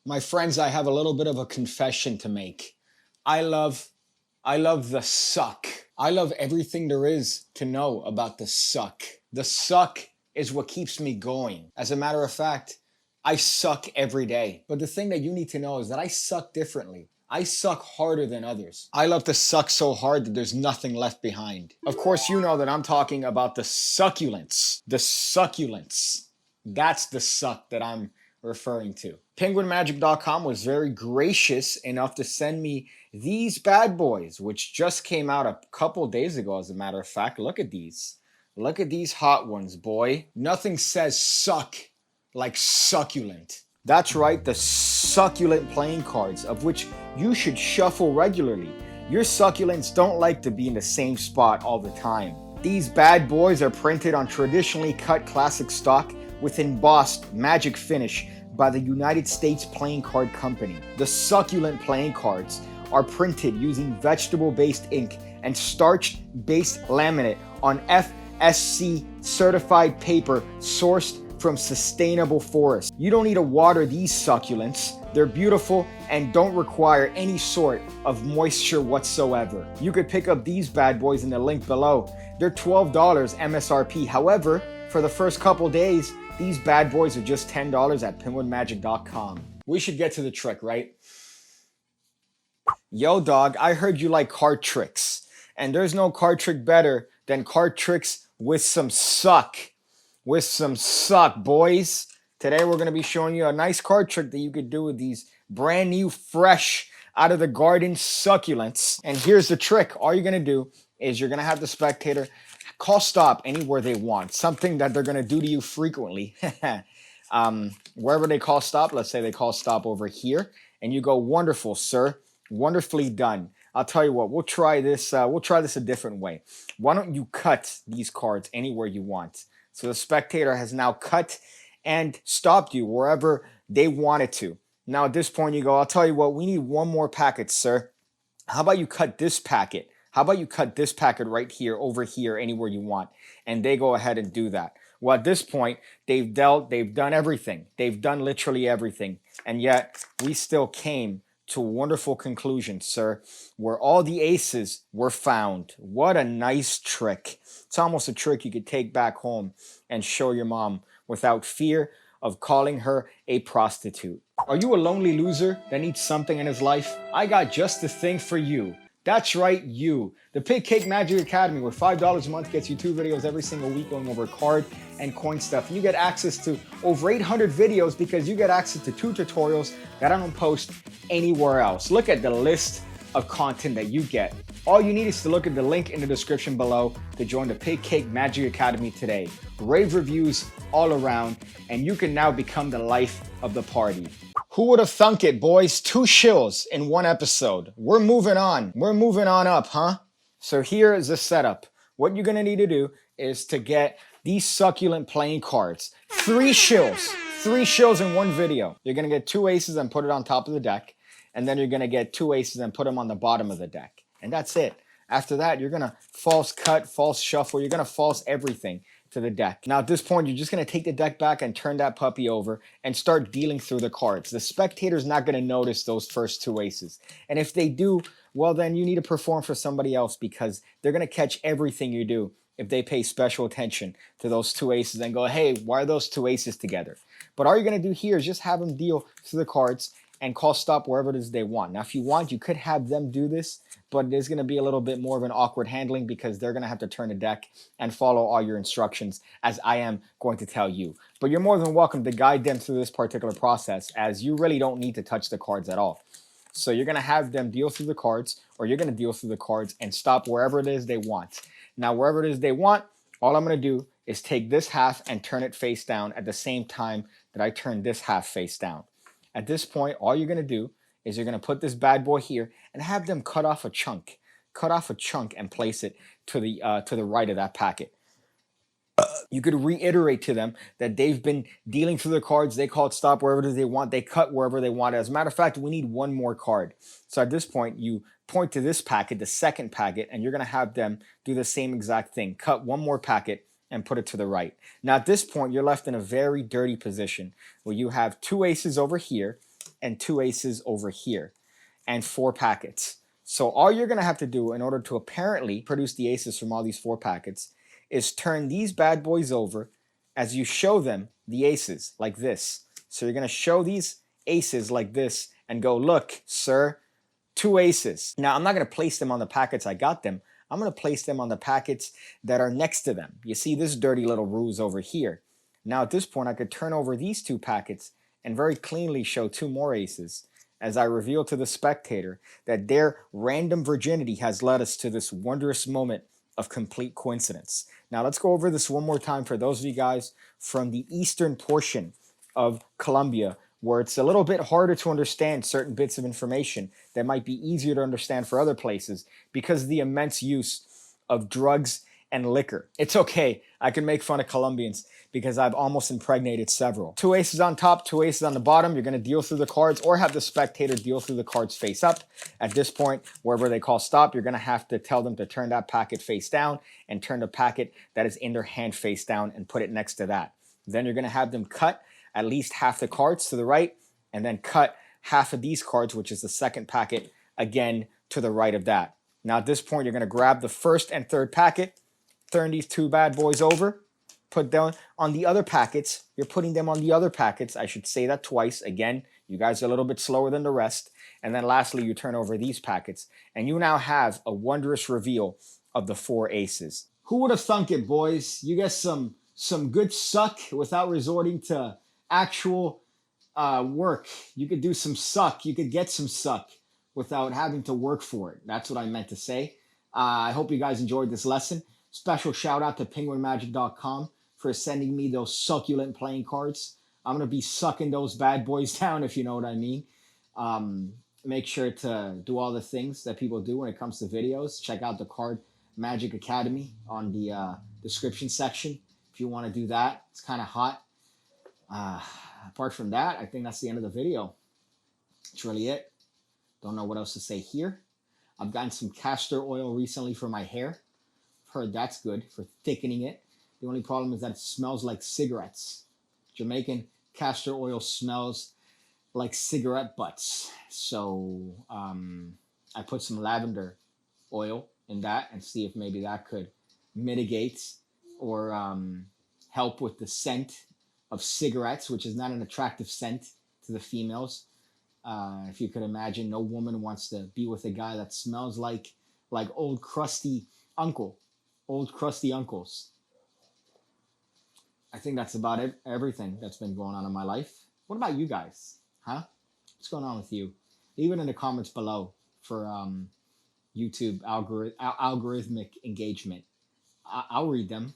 My friends, I have a little bit of a confession to make. I love I love the suck. I love everything there is to know about the suck. The suck is what keeps me going. As a matter of fact, I suck every day. But the thing that you need to know is that I suck differently. I suck harder than others. I love to suck so hard that there's nothing left behind. Of course, you know that I'm talking about the succulents. The succulents. That's the suck that I'm referring to. PenguinMagic.com was very gracious enough to send me these bad boys, which just came out a couple days ago, as a matter of fact. Look at these. Look at these hot ones, boy. Nothing says suck like succulent. That's right, the succulent playing cards, of which you should shuffle regularly. Your succulents don't like to be in the same spot all the time. These bad boys are printed on traditionally cut classic stock with embossed magic finish by the United States Playing Card Company. The succulent playing cards are printed using vegetable-based ink and starch-based laminate on FSC certified paper sourced from sustainable forests. You don't need to water these succulents. They're beautiful and don't require any sort of moisture whatsoever. You could pick up these bad boys in the link below. They're $12 MSRP. However, for the first couple days, these bad boys are just $10 at penguinmagic.com. We should get to the trick, right? Yo, dog, I heard you like card tricks. And there's no card trick better than card tricks with some suck. With some suck, boys. Today we're going to be showing you a nice card trick that you could do with these brand new, fresh, out of the garden succulents. And here's the trick. All you're going to do is you're going to have the spectator call stop anywhere they want. Something that they're going to do to you frequently. Wherever they call stop, let's say they call stop over here. And you go, wonderful, sir. Wonderfully done. I'll tell you what, we'll try this a different way. Why don't you cut these cards anywhere you want? So the spectator has now cut and stopped you wherever they wanted to. Now at this point you go, I'll tell you what, we need one more packet, sir. How about you cut this packet? How about you cut this packet right here, over here, anywhere you want? And they go ahead and do that. Well, at this point, they've done everything. They've done literally everything. And yet we still came to a wonderful conclusion, sir, where all the aces were found. What a nice trick. It's almost a trick you could take back home and show your mom without fear of calling her a prostitute. Are you a lonely loser that needs something in his life? I got just the thing for you. That's right, you. The Pigcake Magic Academy, where $5 a month gets you 2 videos every single week going over card and coin stuff. And you get access to over 800 videos because you get access to 2 tutorials that I don't post anywhere else. Look at the list of content that you get. All you need is to look at the link in the description below to join the Pigcake Magic Academy today. Rave reviews all around, and you can now become the life of the party. Who would have thunk it, boys? 2 shills in 1 episode. We're moving on. We're moving on up, huh? So here is the setup. What you're going to need to do is to get these succulent playing cards. 3 shills. 3 shills in 1 video. You're going to get 2 aces and put it on top of the deck. And then you're going to get 2 aces and put them on the bottom of the deck. And that's it. After that, you're going to false cut, false shuffle. You're going to false everything to the deck. Now at this point, you're just going to take the deck back and turn that puppy over and start dealing through the cards. The spectator's not going to notice those first 2 aces. And if they do, well then you need to perform for somebody else because they're going to catch everything you do if they pay special attention to those 2 aces and go, hey, why are those 2 aces together? But all you're going to do here is just have them deal through the cards and call stop wherever it is they want. Now if you want, you could have them do this, but there's going to be a little bit more of an awkward handling because they're going to have to turn the deck and follow all your instructions as I am going to tell you. But you're more than welcome to guide them through this particular process as you really don't need to touch the cards at all. So you're going to have them deal through the cards, or you're going to deal through the cards and stop wherever it is they want. Now wherever it is they want, all I'm going to do is take this half and turn it face down at the same time that I turn this half face down. At this point, all you're going to do is you're going to put this bad boy here and have them cut off a chunk. Cut off a chunk and place it to the right of that packet. You could reiterate to them that they've been dealing through the cards. They call it stop wherever it is they want. They cut wherever they want. As a matter of fact, we need 1 more card. So at this point, you point to this packet, the second packet, and you're going to have them do the same exact thing. Cut 1 more packet and put it to the right. Now at this point, you're left in a very dirty position where you have 2 aces over here and 2 aces over here, and 4 packets. So all you're going to have to do in order to apparently produce the aces from all these 4 packets is turn these bad boys over as you show them the aces, like this. So you're going to show these aces like this and go, look, sir, 2 aces. Now, I'm not going to place them on the packets I got them. I'm going to place them on the packets that are next to them. You see this dirty little ruse over here. Now, at this point, I could turn over these 2 packets and very cleanly show 2 more aces as I reveal to the spectator that their random virginity has led us to this wondrous moment of complete coincidence. Now, let's go over this one more time for those of you guys from the eastern portion of Colombia, where it's a little bit harder to understand certain bits of information that might be easier to understand for other places because of the immense use of drugs and liquor. It's okay. I can make fun of Colombians because I've almost impregnated several. 2 aces on top, 2 aces on the bottom. You're going to deal through the cards or have the spectator deal through the cards face up. At this point, wherever they call stop, you're going to have to tell them to turn that packet face down and turn the packet that is in their hand face down and put it next to that. Then you're going to have them cut at least half the cards to the right and then cut half of these cards, which is the second packet, again to the right of that. Now at this point, you're going to grab the first and third packet, turn these 2 bad boys over, put them on the other packets. You're putting them on the other packets. I should say that twice. Again, you guys are a little bit slower than the rest. And then lastly, you turn over these packets. And you now have a wondrous reveal of the 4 aces. Who would have thunk it, boys? You get some good suck without resorting to actual work. You could do some suck. You could get some suck without having to work for it. That's what I meant to say. I hope you guys enjoyed this lesson. Special shout out to penguinmagic.com for sending me those succulent playing cards. I'm going to be sucking those bad boys down, if you know what I mean. Make sure to do all the things that people do when it comes to videos. Check out the Card Magic Academy on the description section if you want to do that. It's kind of hot. Apart from that, I think that's the end of the video. That's really it. Don't know what else to say here. I've gotten some castor oil recently for my hair. Heard that's good for thickening it. The only problem is that it smells like cigarettes. Jamaican castor oil smells like cigarette butts. So I put some lavender oil in that and see if maybe that could mitigate or help with the scent of cigarettes, which is not an attractive scent to the females. If you could imagine, no woman wants to be with a guy that smells like old crusty uncle. Old crusty uncles. I think that's about it. Everything that's been going on in my life. What about you guys? Huh? What's going on with you? Leave it in the comments below for YouTube algorithmic engagement. I'll read them.